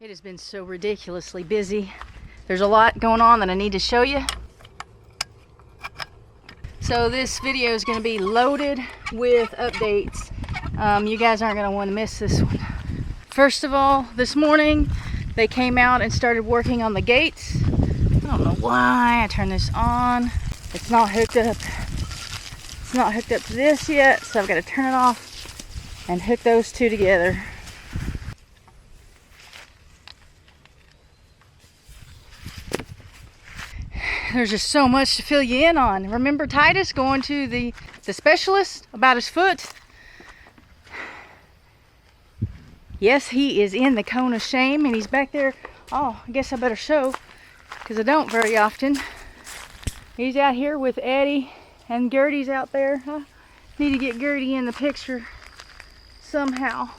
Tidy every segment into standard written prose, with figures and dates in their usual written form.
It has been so ridiculously busy. There's a lot going on that I need to show you. So this video is going to be loaded with updates. You guys aren't going to want to miss this one. First of all, this morning they came out and started working on the gates. I don't know why I turned this on. It's not hooked up. It's not hooked up to this yet, so I've got to turn it off and hook those two together. There's just so much to fill you in on. Remember Titus going to the specialist about his foot? Yes, he is in the cone of shame and he's back there. Oh, I guess I better show because I don't very often. He's out here with Eddie and Gertie's out there. I need to get Gertie in the picture somehow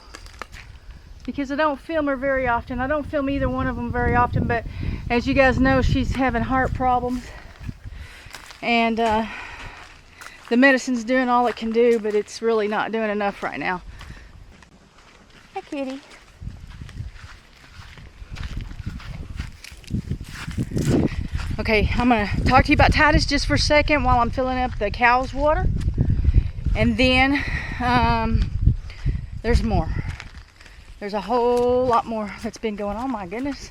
because I don't film her very often. I don't film either one of them very often, but as you guys know, she's having heart problems and the medicine's doing all it can do, but it's really not doing enough right now. Hi, kitty. Okay, I'm gonna talk to you about Titus just for a second while I'm filling up the cow's water, and then there's more. There's a whole lot more that's been going on. My goodness,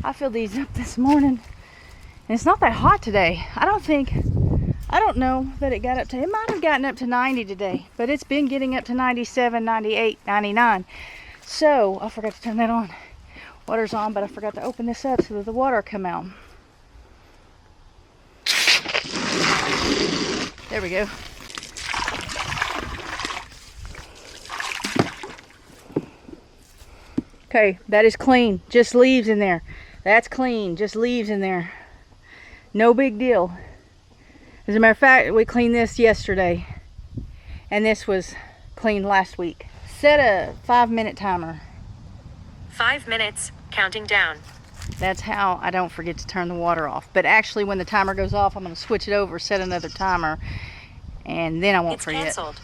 I filled these up this morning and it's not that hot today. I don't know that it got up to, it might have gotten up to 90 today, but it's been getting up to 97, 98, 99. So I forgot to turn that on. Water's on, but I forgot to open this up so that the water come out. There we go. Okay, that is clean. Just leaves in there. That's clean. Just leaves in there. No big deal. As a matter of fact, we cleaned this yesterday. And this was cleaned last week. Set a 5-minute timer. 5 minutes, counting down. That's how I don't forget to turn the water off. But actually, when the timer goes off, I'm going to switch it over, set another timer, and then I won't forget. It's canceled.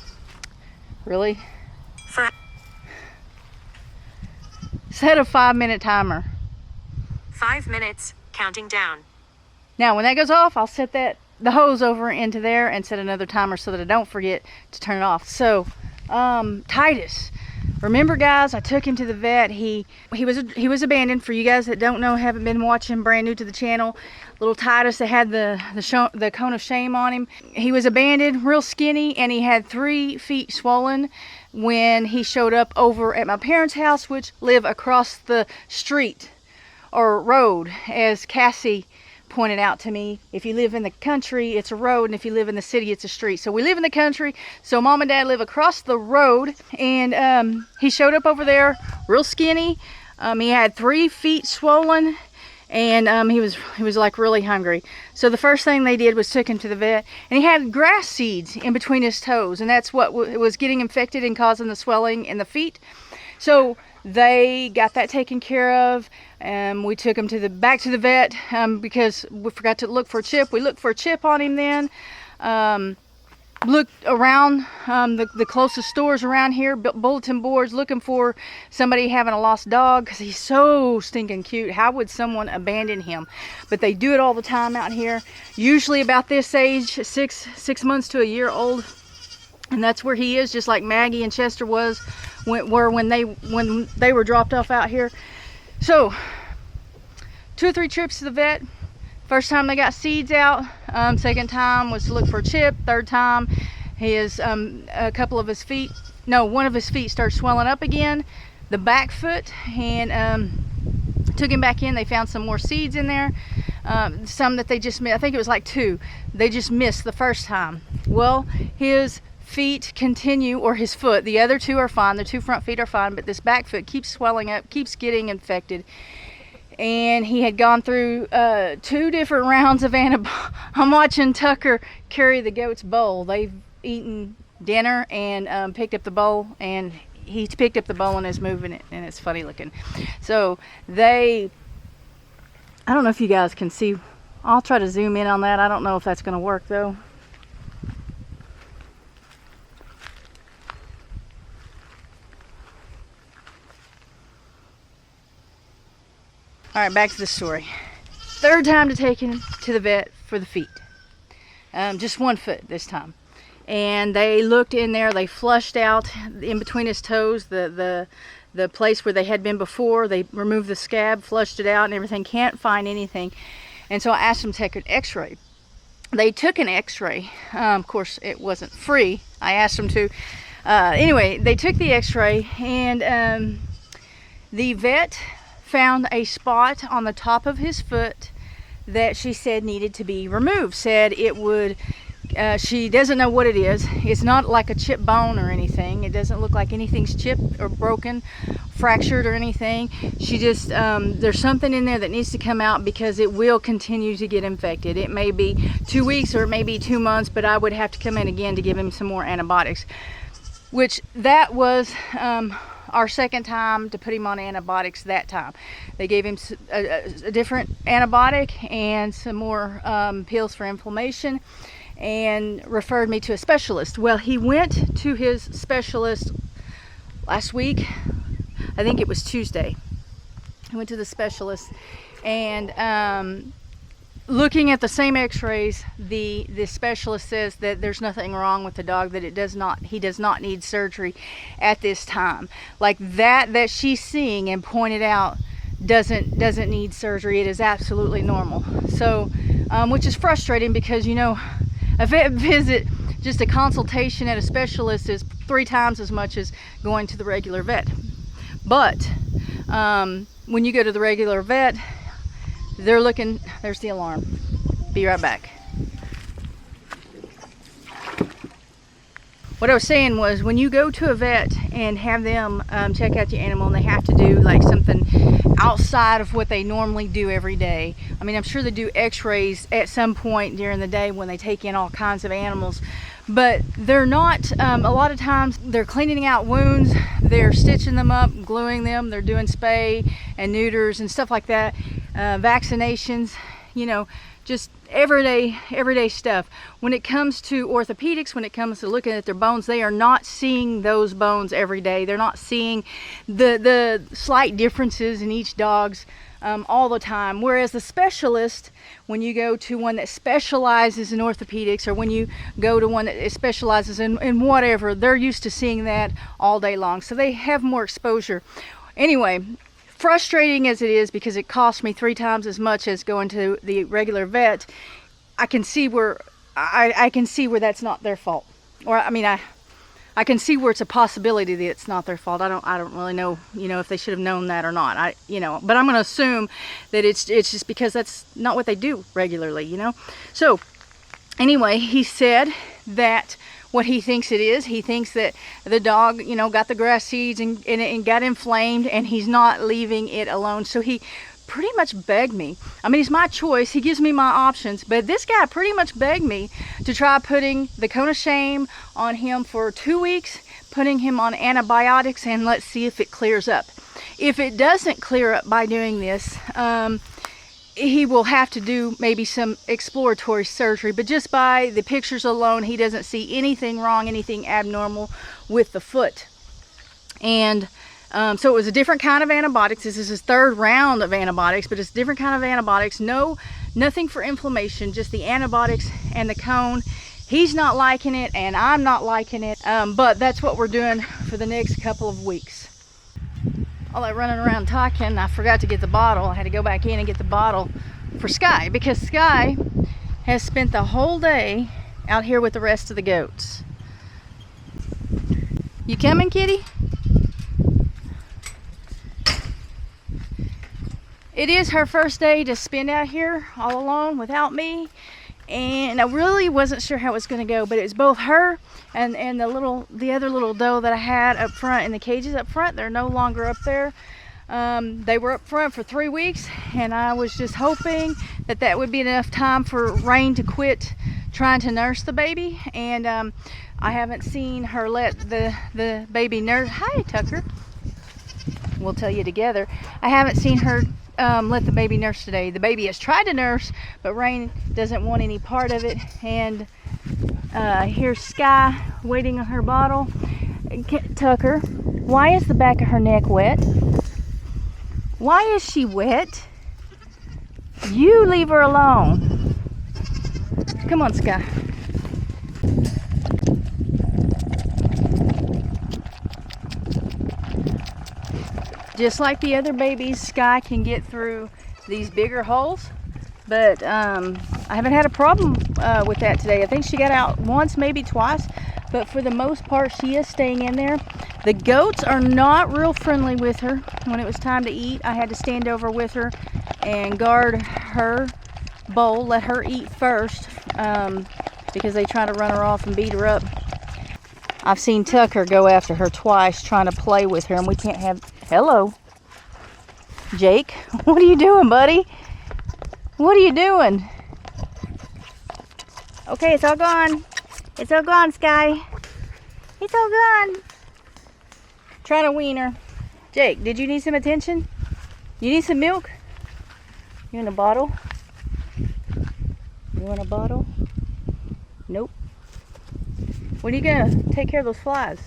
Really? For Set a 5-minute timer. 5 minutes, counting down. Now, when that goes off, I'll set the hose over into there and set another timer so that I don't forget to turn it off. So, Titus. Remember, guys, I took him to the vet. He was abandoned. For you guys that don't know, haven't been watching, brand new to the channel, little Titus that had the cone of shame on him. He was abandoned, real skinny, and he had 3 feet swollen when he showed up over at my parents' house, which live across the street or road, as Cassie pointed out to me. If you live in the country, it's a road, and if you live in the city, it's a street. So we live in the country, so Mom and Dad live across the road, and he showed up over there real skinny. He had 3 feet swollen, and he was like really hungry. So the first thing they did was took him to the vet, and he had grass seeds in between his toes, and that's what was getting infected and causing the swelling in the feet. So they got that taken care of, and we took him back to the vet because we forgot to look for a chip. We looked for a chip on him then. Looked around the closest stores around here, bulletin boards, looking for somebody having a lost dog because he's so stinking cute. How would someone abandon him? But they do it all the time out here. Usually about this age, six months to a year old. And that's where he is, just like Maggie and Chester when they were dropped off out here. So 2 or 3 trips to the vet. First time they got seeds out. Second time was to look for a chip. Third time, one of his feet started swelling up again, the back foot, and took him back in. They found some more seeds in there, some that they just missed. I think it was like 2. They just missed the first time. Well, his feet continue, or his foot, the other 2 are fine. The 2 front feet are fine, but this back foot keeps swelling up, keeps getting infected. And he had gone through 2 different rounds of antibiotics. I'm watching Tucker carry the goat's bowl. They've eaten dinner and picked up the bowl, and he picked up the bowl and is moving it, and it's funny looking. So I don't know if you guys can see. I'll try to zoom in on that. I don't know if that's going to work though. All right, back to the story. Third time to take him to the vet for the feet. Just 1 foot this time. And they looked in there, they flushed out in between his toes the place where they had been before. They removed the scab, flushed it out and everything. Can't find anything. And so I asked them to take an x-ray. They took an x-ray. Of course, it wasn't free. I asked them to. Anyway, they took the x-ray, and the vet found a spot on the top of his foot that she said needed to be removed. Said it would, she doesn't know what it is. It's not like a chipped bone or anything. It doesn't look like anything's chipped or broken, fractured or anything. She just, there's something in there that needs to come out because it will continue to get infected. It may be 2 weeks or it may be 2 months, but I would have to come in again to give him some more antibiotics. Which that was our second time to put him on antibiotics that time. They gave him a different antibiotic and some more pills for inflammation and referred me to a specialist. Well, he went to his specialist last week. I think it was Tuesday. He went to the specialist, and looking at the same x-rays, the specialist says that there's nothing wrong with the dog, that he does not need surgery at this time. Like that she's seeing and pointed out doesn't need surgery. It is absolutely normal. So which is frustrating because, you know, a vet visit, just a consultation at a specialist, is 3 times as much as going to the regular vet. But when you go to the regular vet, they're looking, there's the alarm. Be right back. What I was saying was, when you go to a vet and have them check out your animal, and they have to do like something outside of what they normally do every day. I mean, I'm sure they do x-rays at some point during the day when they take in all kinds of animals, but they're not, a lot of times they're cleaning out wounds, they're stitching them up, gluing them, they're doing spay and neuters and stuff like that, vaccinations, you know, just everyday stuff. When it comes to orthopedics, when it comes to looking at their bones, they are not seeing those bones every day. They're not seeing the slight differences in each dog's all the time. Whereas the specialist, when you go to one that specializes in orthopedics, or when you go to one that specializes in whatever, they're used to seeing that all day long. So they have more exposure. Anyway, frustrating as it is, because it cost me 3 times as much as going to the regular vet, I can see where I can see where that's not their fault. Or I mean, I can see where it's a possibility that it's not their fault. I don't really know, you know, if they should have known that or not. But I'm going to assume that it's just because that's not what they do regularly, you know. So anyway, he said that what he thinks it is, he thinks that the dog, you know, got the grass seeds and got inflamed, and he's not leaving it alone. So he pretty much begged me. I mean, it's my choice. He gives me my options, but this guy pretty much begged me to try putting the cone of shame on him for 2 weeks, putting him on antibiotics, and let's see if it clears up. If it doesn't clear up by doing this, he will have to do maybe some exploratory surgery, but just by the pictures alone, he doesn't see anything wrong, anything abnormal with the foot. And so it was a different kind of antibiotics. This is his 3rd round of antibiotics, but it's a different kind of antibiotics. Nothing for inflammation, just the antibiotics and the cone. He's not liking it, and I'm not liking it, but that's what we're doing for the next couple of weeks. All that running around talking, I forgot to get the bottle. I had to go back in and get the bottle for Sky, because Sky has spent the whole day out here with the rest of the goats. You coming, kitty? It is her first day to spend out here all alone without me, and I really wasn't sure how it was going to go, but it was both her and the other little doe that I had up front in the cages up front. They're no longer up there. They were up front for 3 weeks, and I was just hoping that would be enough time for Rain to quit trying to nurse the baby. And I haven't seen her let the baby nurse. Hi, Tucker. We'll tell you together. I haven't seen her let the baby nurse today. The baby has tried to nurse, but Rain doesn't want any part of it. And here's Sky waiting on her bottle. Tucker, why is the back of her neck wet? Why is she wet? You leave her alone. Come on, Sky. Just like the other babies, Sky can get through these bigger holes, but I haven't had a problem with that today. I think she got out once, maybe twice, but for the most part, she is staying in there. The goats are not real friendly with her. When it was time to eat, I had to stand over with her and guard her bowl, let her eat first, because they try to run her off and beat her up. I've seen Tucker go after her twice, trying to play with her, and we can't have... Hello, Jake. What are you doing, buddy? What are you doing? Okay, it's all gone. It's all gone, Sky. It's all gone. Trying to wean her. Jake, did you need some attention? You need some milk? You want a bottle? You want a bottle? Nope. When are you gonna take care of those flies?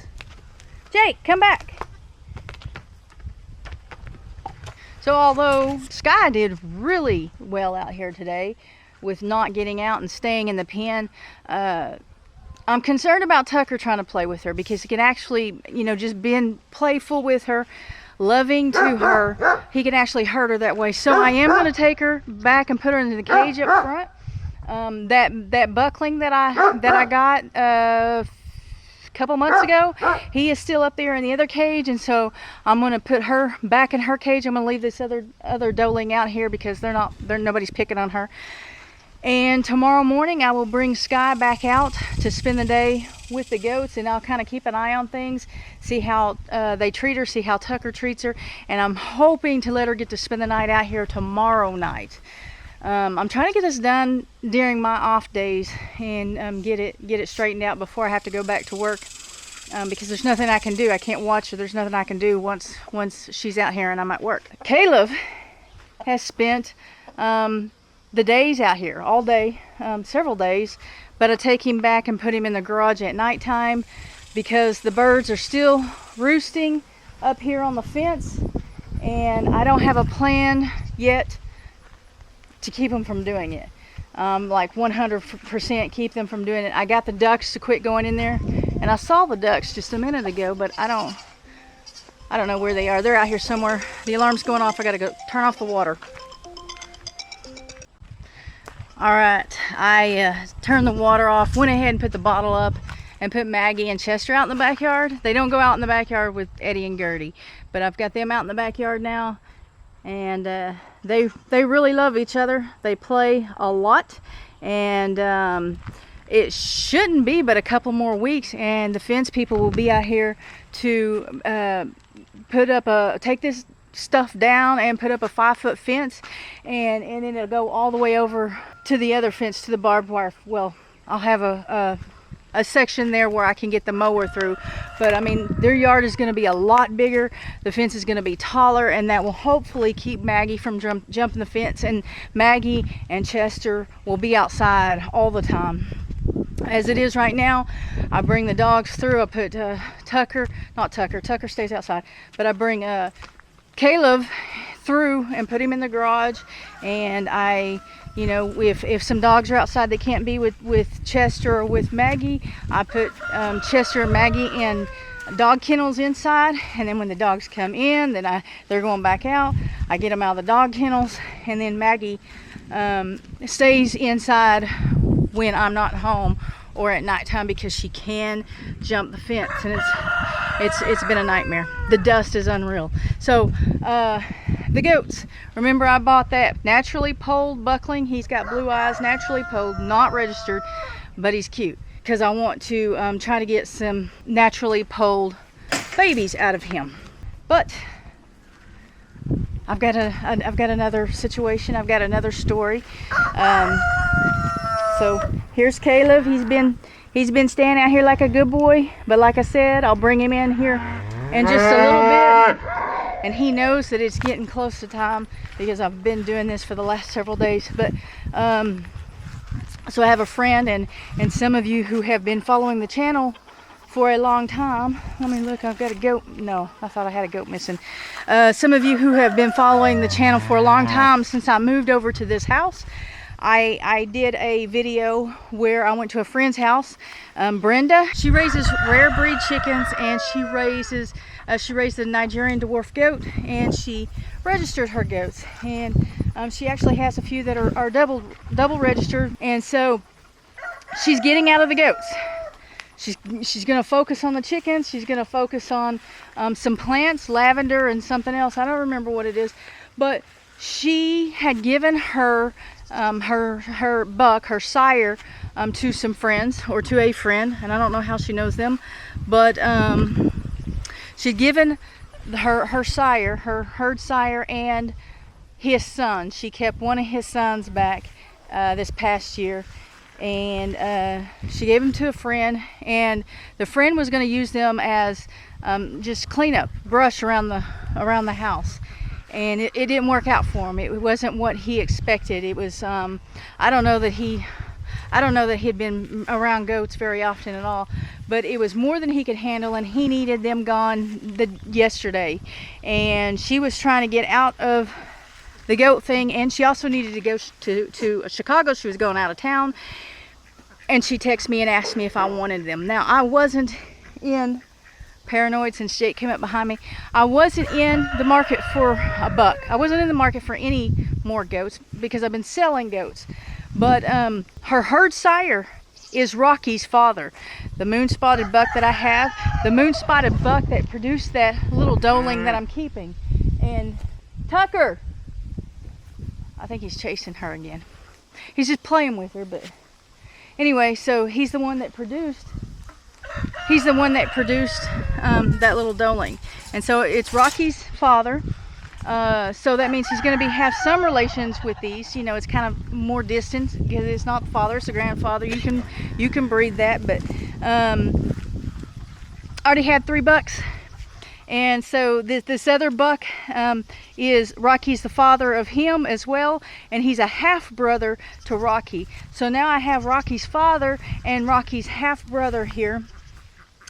Jake, come back. So although Sky did really well out here today with not getting out and staying in the pen, I'm concerned about Tucker trying to play with her, because he can actually, you know, just being playful with her, loving to her, he can actually hurt her that way. So I am going to take her back and put her into the cage up front. That buckling that I got a couple months ago, he is still up there in the other cage, and so I'm going to put her back in her cage. I'm going to leave this other doeling out here because nobody's picking on her. And tomorrow morning I will bring Sky back out to spend the day with the goats, and I'll kind of keep an eye on things, see how they treat her, see how Tucker treats her, and I'm hoping to let her get to spend the night out here tomorrow night. I'm trying to get this done during my off days and get it straightened out before I have to go back to work, because there's nothing I can do. I can't watch her. There's nothing I can do once she's out here and I'm at work. Caleb has spent the days out here all day, several days, but I take him back and put him in the garage at nighttime because the birds are still roosting up here on the fence, and I don't have a plan yet to keep them from doing it. Like 100% keep them from doing it. I got the ducks to quit going in there, and I saw the ducks just a minute ago, but I don't know where they are. They're out here somewhere. The alarm's going off. I gotta go turn off the water. All right, I turned the water off, went ahead and put the bottle up, and put Maggie and Chester out in the backyard. They don't go out in the backyard with Eddie and Gertie, but I've got them out in the backyard now, and they really love each other. They play a lot, and it shouldn't be but a couple more weeks, and the fence people will be out here to take this stuff down and put up a 5-foot fence, and then it'll go all the way over to the other fence, to the barbed wire. Well, I'll have a section there where I can get the mower through, but I mean, their yard is going to be a lot bigger. The fence is going to be taller, and that will hopefully keep Maggie from jumping the fence, and Maggie and Chester will be outside all the time. As it is right now, I bring the dogs through. I put Tucker stays outside, but I bring Caleb through and put him in the garage, and if some dogs are outside that can't be with Chester or with Maggie, I put Chester and Maggie in dog kennels inside, and then when the dogs come in, then they're going back out. I get them out of the dog kennels, and then Maggie stays inside when I'm not home or at nighttime, because she can jump the fence, and it's been a nightmare. The dust is unreal. So the goats, remember I bought that naturally polled buckling. He's got blue eyes, naturally polled, not registered, but he's cute, because I want to try to get some naturally polled babies out of him. But I've got another situation. I've got another story. So here's Caleb. He's been staying out here like a good boy, but like I said, I'll bring him in here in just a little bit, and he knows that it's getting close to time because I've been doing this for the last several days. But so I have a friend, and some of you who have been following the channel for a long time. Let me look, I've got a goat. No, I thought I had a goat missing. Some of you who have been following the channel for a long time, since I moved over to this house, I did a video where I went to a friend's house, Brenda. She raises rare breed chickens, and she raised a Nigerian dwarf goat, and she registered her goats, and she actually has a few that are double registered, and so she's getting out of the goats. She's going to focus on the chickens. She's going to focus on some plants, lavender and something else. I don't remember what it is, but she had given her buck, her sire, to some friends, or to a friend, and I don't know how she knows them, but she'd given her sire, her herd sire, and his son. She kept one of his sons back this past year, and she gave them to a friend, and the friend was going to use them as just cleanup brush around the house, and it didn't work out for him. It wasn't what he expected. It was I don't know that he'd been around goats very often at all, but it was more than he could handle, and he needed them gone yesterday. And she was trying to get out of the goat thing, and she also needed to go to Chicago. She was going out of town, and she texted me and asked me if I wanted them. Now, I wasn't in, paranoid since Jake came up behind me, I wasn't in the market for a buck. I wasn't in the market for any more goats because I've been selling goats. But her herd sire is Rocky's father, the moon-spotted buck that I have, the moon-spotted buck that produced that little doeling that I'm keeping. And Tucker, I think he's chasing her again. He's just playing with her, but anyway, so he's the one that produced that little doeling. And so it's Rocky's father. So that means he's going to have some relations with these. You know, it's kind of more distant because it's not the father, it's the grandfather. You can breed that, but I already had 3 bucks. And so this other buck is Rocky's the father of him as well, and he's a half brother to Rocky. So now I have Rocky's father and Rocky's half brother here.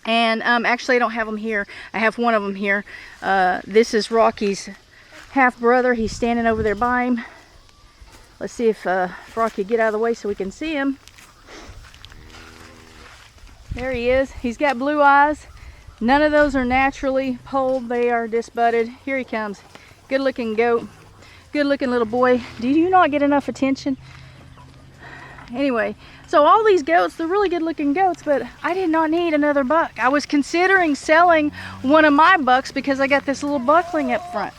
And actually I don't have them here. I have one of them here. This is Rocky's half brother. He's standing over there by him. Let's see if Rocky can get out of the way so we can see him. There he is. He's got blue eyes. None of those are naturally polled. They are disbudded. Here he comes. Good looking goat. Good looking little boy. Do you not get enough attention? Anyway, so all these goats, they're really good looking goats, but I did not need another buck. I was considering selling one of my bucks because I got this little buckling up front.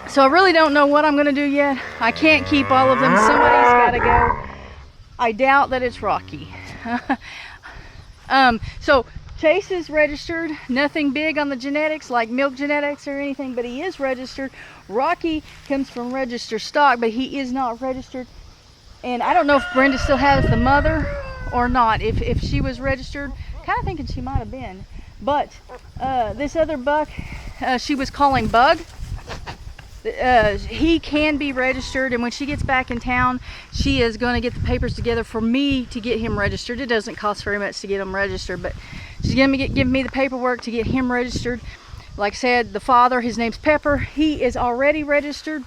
So I really don't know what I'm going to do yet. I can't keep all of them. Somebody's got to go. I doubt that it's Rocky. So Chase is registered. Nothing big on the genetics like milk genetics or anything, but he is registered. Rocky comes from registered stock, but he is not registered. And I don't know if Brenda still has the mother or not. If she was registered, kind of thinking she might have been. But this other buck, she was calling Bug. He can be registered, and when she gets back in town, she is going to get the papers together for me to get him registered. It doesn't cost very much to get him registered, but she's going to give me the paperwork to get him registered. Like I said, the father, his name's Pepper. He is already registered,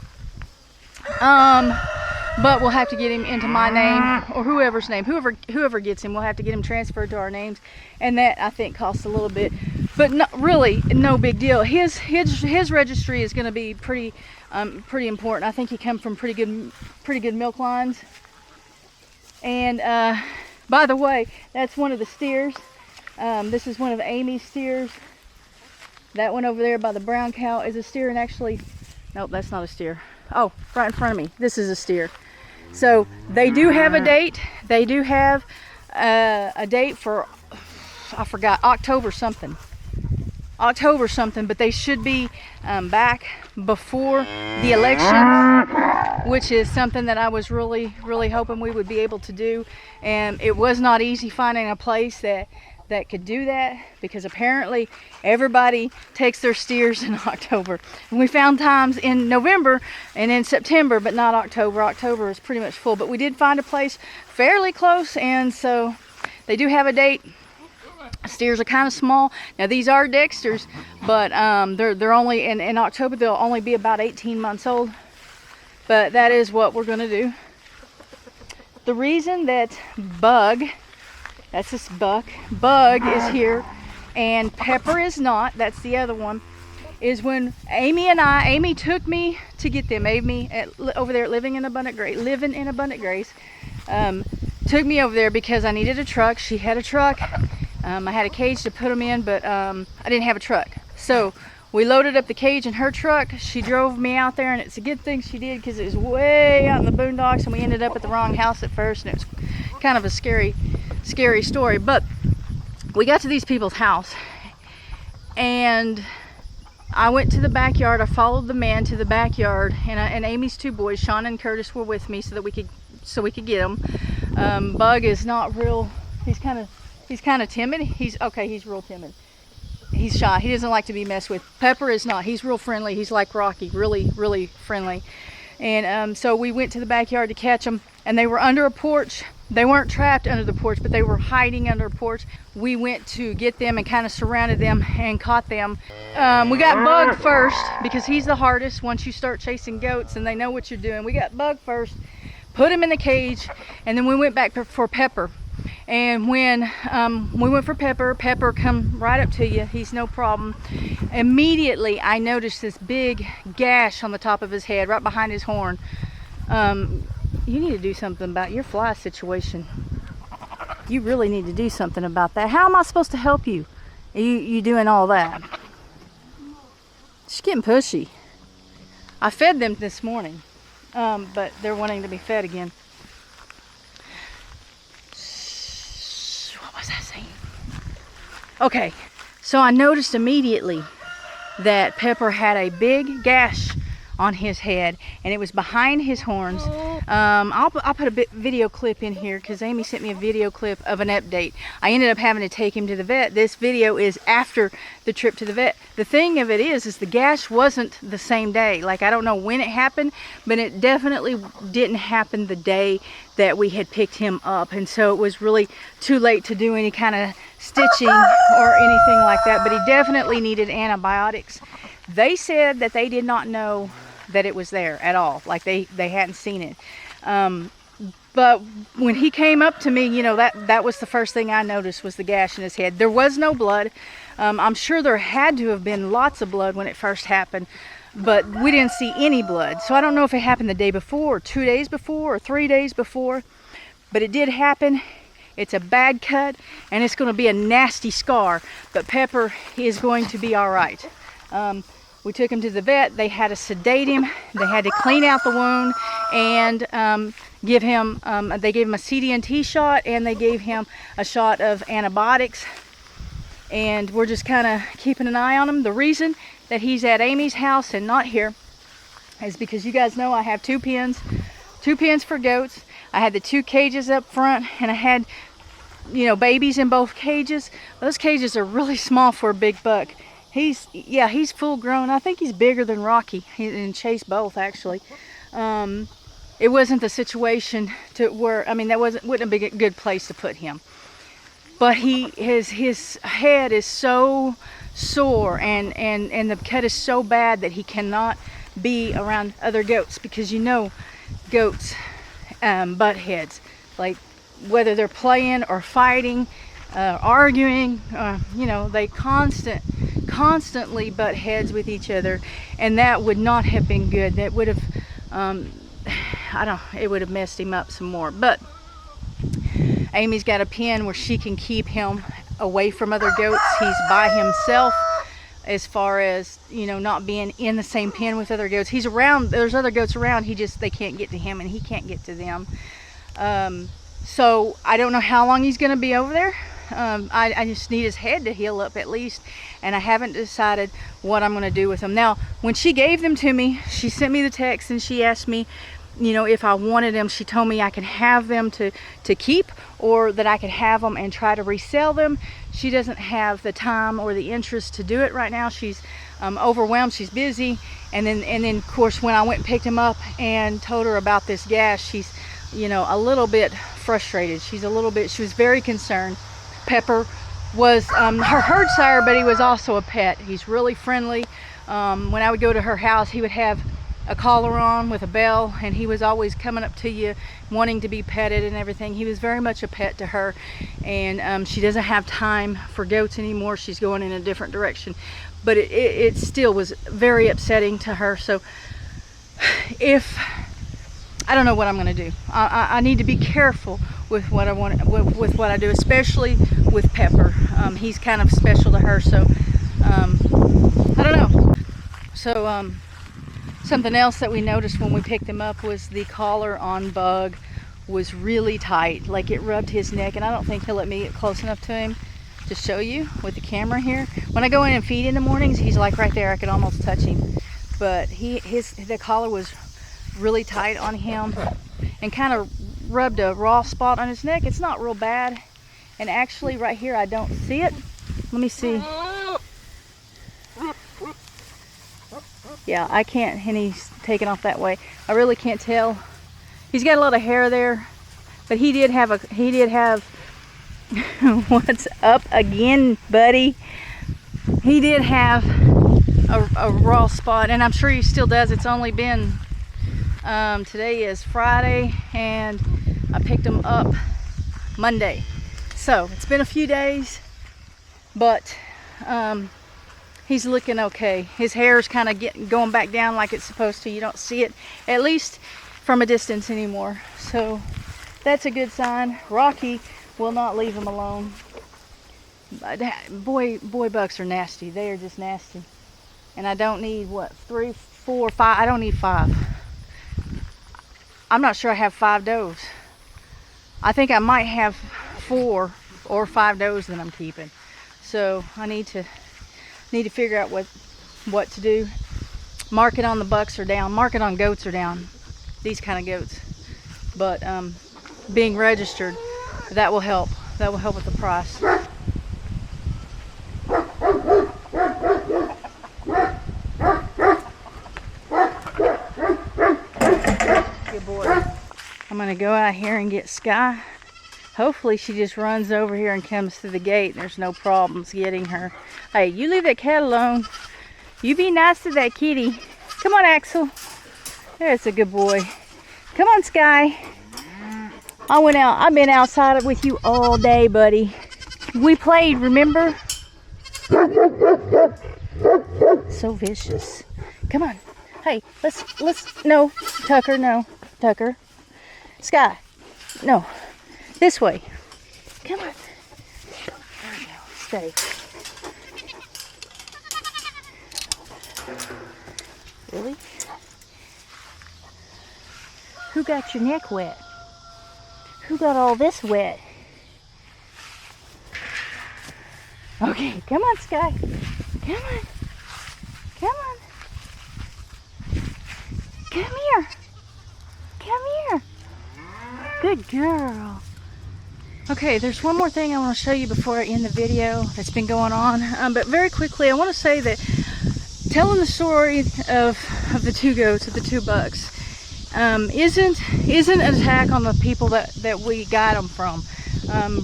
but we'll have to get him into my name or whoever's name. Whoever gets him, we'll have to get him transferred to our names, and that I think costs a little bit. But really no big deal. His registry is going to be pretty important. I think he comes from pretty good milk lines. And by the way, that's one of the steers. This is one of Amy's steers. That one over there by the brown cow is a steer, and actually, nope, that's not a steer. Oh, right in front of me. This is a steer. So they do have a date. They do have a date for, I forgot, October something, but they should be back before the election, which is something that I was really hoping we would be able to do. And it was not easy finding a place that could do that, because apparently everybody takes their steers in October. And we found times in November and in September, but not October. October is pretty much full, but we did find a place fairly close, and so they do have a date. Steers are kind of small. Now these are Dexters, but they're only in October they'll only be about 18 months old. But that is what we're gonna do. The reason that Bug, that's this buck, Bug is here and Pepper is not, that's the other one, is when Amy took me to get them. Amy over there living in Abundant Grace, took me over there because I needed a truck. She had a truck. I had a cage to put them in, but I didn't have a truck. So we loaded up the cage in her truck. She drove me out there, and it's a good thing she did because it was way out in the boondocks, and we ended up at the wrong house at first, and it was kind of a scary story. But we got to these people's house, and I went to the backyard. I followed the man to the backyard, and Amy's two boys, Sean and Curtis, were with me so that we could get them. Bug is not real. He's kind of timid. He's real timid. He's shy. He doesn't like to be messed with. Pepper is not. He's real friendly. He's like Rocky, really friendly. And so we went to the backyard to catch them, and they were under a porch. They weren't trapped under the porch, but they were hiding under a porch. We went to get them and kind of surrounded them and caught them. We got Bug first because he's the hardest once you start chasing goats and they know what you're doing. We got Bug first, put him in the cage, and then we went back for Pepper. And when we went for Pepper, Pepper come right up to you. He's no problem. Immediately, I noticed this big gash on the top of his head, right behind his horn. You need to do something about your fly situation. You really need to do something about that. How am I supposed to help you? You doing all that? She's getting pushy. I fed them this morning, but they're wanting to be fed again. What was I saying? Okay, so I noticed immediately that Pepper had a big gash on his head, and it was behind his horns. I'll put a video clip in here because Amy sent me a video clip of an update. I ended up having to take him to the vet. This video is after the trip to the vet. The thing of it is the gash wasn't the same day. Like, I don't know when it happened, but it definitely didn't happen the day that we had picked him up, and so it was really too late to do any kind of stitching or anything like that. But he definitely needed antibiotics. They said that they did not know that it was there at all. Like they hadn't seen it. But when he came up to me, that was the first thing I noticed was the gash in his head. There was no blood. I'm sure there had to have been lots of blood when it first happened, but we didn't see any blood. So I don't know if it happened the day before, or 2 days before, or 3 days before, but it did happen. It's a bad cut, and it's going to be a nasty scar, but Pepper is going to be all right. We took him to the vet. They had to sedate him. They had to clean out the wound and give him, they gave him a CD&T shot, and they gave him a shot of antibiotics. And we're just kind of keeping an eye on him. The reason that he's at Amy's house and not here is because you guys know I have two pens for goats. I had the 2 cages up front, and I had, babies in both cages. Those cages are really small for a big buck. He's full grown. I think he's bigger than Rocky and Chase both, actually. It wasn't the situation to where, that wouldn't be a good place to put him. But his head is so sore, and the cut is so bad that he cannot be around other goats, because goats butt heads, like whether they're playing or fighting, arguing, they constantly butt heads with each other, and that would not have been good. That would have it would have messed him up some more. But Amy's got a pen where she can keep him away from other goats. He's by himself as far as, not being in the same pen with other goats. He's around, there's other goats around, they can't get to him, and he can't get to them. So I don't know how long he's going to be over there. I just need his head to heal up at least, and I haven't decided what I'm going to do with him. Now, when she gave them to me, she sent me the text and she asked me, if I wanted them. She told me I could have them to keep, or that I could have them and try to resell them. She doesn't have the time or the interest to do it right now. She's overwhelmed. She's busy. And then of course, when I went and picked him up and told her about this gash, she's a little bit frustrated. She was very concerned. Pepper was her herd sire, but he was also a pet. He's really friendly. When I would go to her house, he would have a collar on with a bell, and he was always coming up to you wanting to be petted and everything. He was very much a pet to her, and she doesn't have time for goats anymore. She's going in a different direction, but it still was very upsetting to her. So if I don't know what I'm going to do, I need to be careful with what I want, with what I do, especially with Pepper. He's kind of special to her, so I don't know. So something else that we noticed when we picked him up was the collar on Bug was really tight, like it rubbed his neck, and I don't think he'll let me get close enough to him to show you with the camera here. When I go in and feed in the mornings, he's like right there. I could almost touch him, but the collar was really tight on him and kind of rubbed a raw spot on his neck. It's not real bad, and actually right here I don't see it. Let me see. Yeah, I can't, and he's taken off that way. I really can't tell. He's got a lot of hair there, but he did have what's up again, buddy? He did have a raw spot, and I'm sure he still does. It's only been today is Friday, and I picked him up Monday, so it's been a few days, but he's looking okay. His hair's kind of going back down like it's supposed to. You don't see it, at least from a distance anymore, so that's a good sign. Rocky will not leave him alone. Boy bucks are nasty. They are just nasty, and I don't need what, 3, 4, 5. I don't need 5. I'm not sure I have 5 does. I think I might have 4 or 5 does that I'm keeping. So I need to figure out what to do. Market on the bucks are down. Market on goats are down. These kind of goats. But being registered, that will help. That will help with the price. Good boy. I'm gonna go out here and get Sky. Hopefully she just runs over here and comes through the gate. There's no problems getting her. Hey, you leave that cat alone. You be nice to that kitty. Come on, Axel. There's a good boy. Come on, Sky. I've been outside with you all day, buddy. We played, remember? So vicious. Come on. Hey, no, Tucker, no. Tucker. Sky, no. This way. Come on. There we go. Stay. Really? Who got your neck wet? Who got all this wet? Okay, come on, Sky. Come on. Come on. Come here. Come here. Good girl. Okay, there's one more thing I want to show you before I end the video that's been going on. But very quickly, I want to say that telling the story of the 2 goats, of the 2 bucks, isn't an attack on the people that we got them from.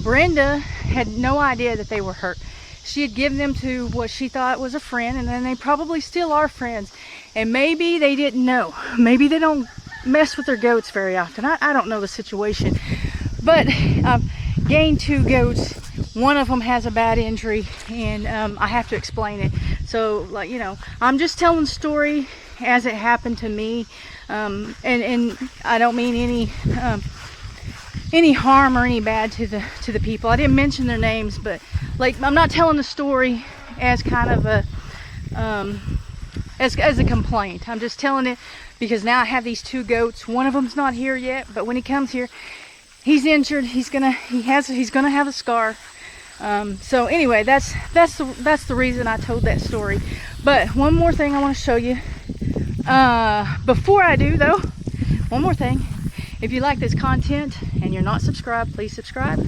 Brenda had no idea that they were hurt. She had given them to what she thought was a friend, and then they probably still are friends. And maybe they didn't know. Maybe they don't mess with their goats very often. I don't know the situation. But I've gained 2 goats. One of them has a bad injury, and I have to explain it. So, like, you know, I'm just telling the story as it happened to me. And I don't mean any harm or any bad to the people. I didn't mention their names, but like, I'm not telling the story as kind of a as a complaint. I'm just telling it because now I have these 2 goats. One of them's not here yet, but when he comes here, he's injured. He's gonna have a scar. So anyway, that's the reason I told that story. But one more thing I want to show you. Before I do though, one more thing. If you like this content and you're not subscribed, please subscribe.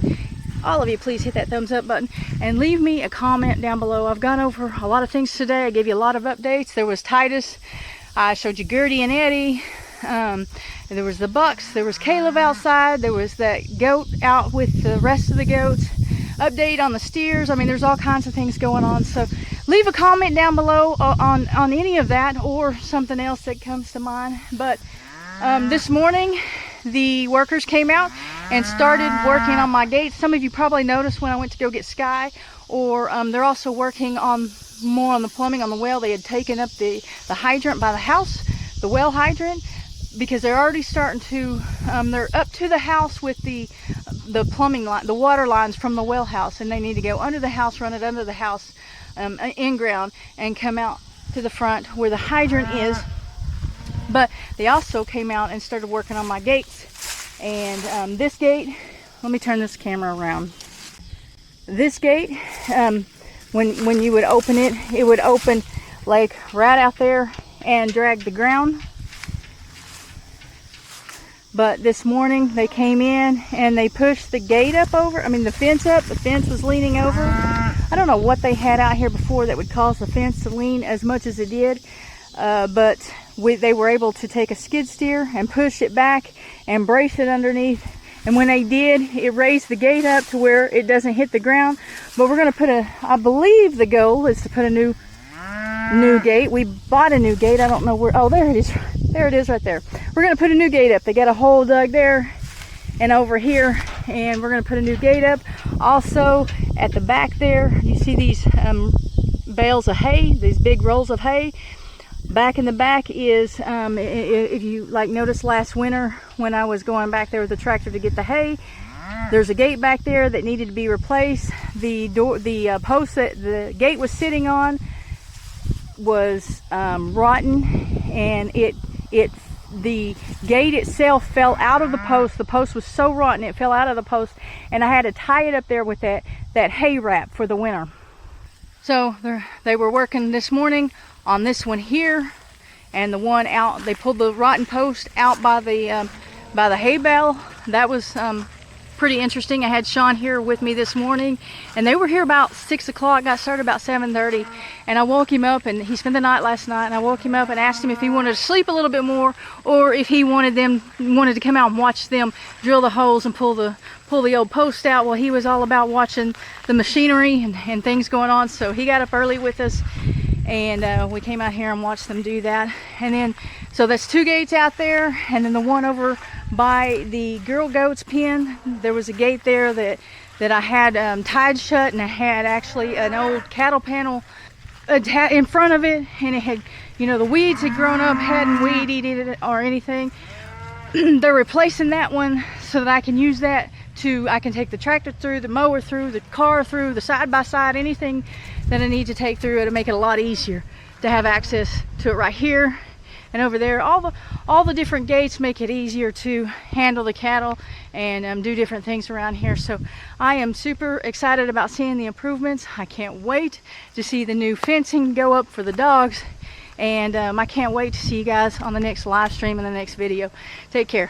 All of you, please hit that thumbs up button and leave me a comment down below. I've gone over a lot of things today. I gave you a lot of updates. There was Titus. I showed you Gertie and Eddie. There was the bucks. There was Caleb outside. There was that goat out with the rest of the goats. update on the steers. I mean, there's all kinds of things going on. So leave a comment down below on any of that or something else that comes to mind. But this morning, the workers came out and started working on my gates. Some of you probably noticed when I went to go get Sky, or they're also working on more on the plumbing on the well. They had taken up the hydrant by the house, the well hydrant, because they're already starting to, they're up to the house with the plumbing line, the water lines from the well house, and they need to go under the house, run it under the house, in ground, and come out to the front where the hydrant is. But they also came out and started working on my gates. And this gate, let me turn this camera around. This gate, when you would open it, it would open like right out there and drag the ground. But this morning they came in and they pushed the gate up over, I mean the fence up. The fence was leaning over. I don't know what they had out here before that would cause the fence to lean as much as it did. But they were able to take a skid steer and push it back and brace it underneath. And when they did, it raised the gate up to where it doesn't hit the ground. But we're going to put I believe the goal is to put a new gate. We bought a new gate. I don't know where. Oh, there it is. There it is right there. We're going to put a new gate up. They got a hole dug there and over here. And we're going to put a new gate up. Also, at the back there, you see these bales of hay, these big rolls of hay. Back in the back is, if you like noticed last winter when I was going back there with the tractor to get the hay, there's a gate back there that needed to be replaced. The post that the gate was sitting on was rotten, and the gate itself fell out of the post. The post was so rotten it fell out of the post, and I had to tie it up there with that hay wrap for the winter. So they were working this morning on this one here, and the one out, they pulled the rotten post out by the hay bale. That was pretty interesting. I had Sean here with me this morning, and they were here about 6 o'clock, got started about 7:30, and I woke him up, and he spent the night last night, and I woke him up and asked him if he wanted to sleep a little bit more, or if he wanted to come out and watch them drill the holes and pull the old post out. Well, he was all about watching the machinery and things going on, so he got up early with us, and we came out here and watched them do that. And then, so that's 2 gates out there, and then the one over by the girl goats pen, there was a gate there that I had tied shut, and I had actually an old cattle panel in front of it, and it had, you know, the weeds had grown up, hadn't weed eaten it or anything. They're replacing that one so that I can use that I can take the tractor through, the mower through, the car through, the side-by-side, anything that I need to take through. It'll make it a lot easier to have access to it right here and over there. All the different gates make it easier to handle the cattle and do different things around here. So I am super excited about seeing the improvements. I can't wait to see the new fencing go up for the dogs, and I can't wait to see you guys on the next live stream and the next video. Take care.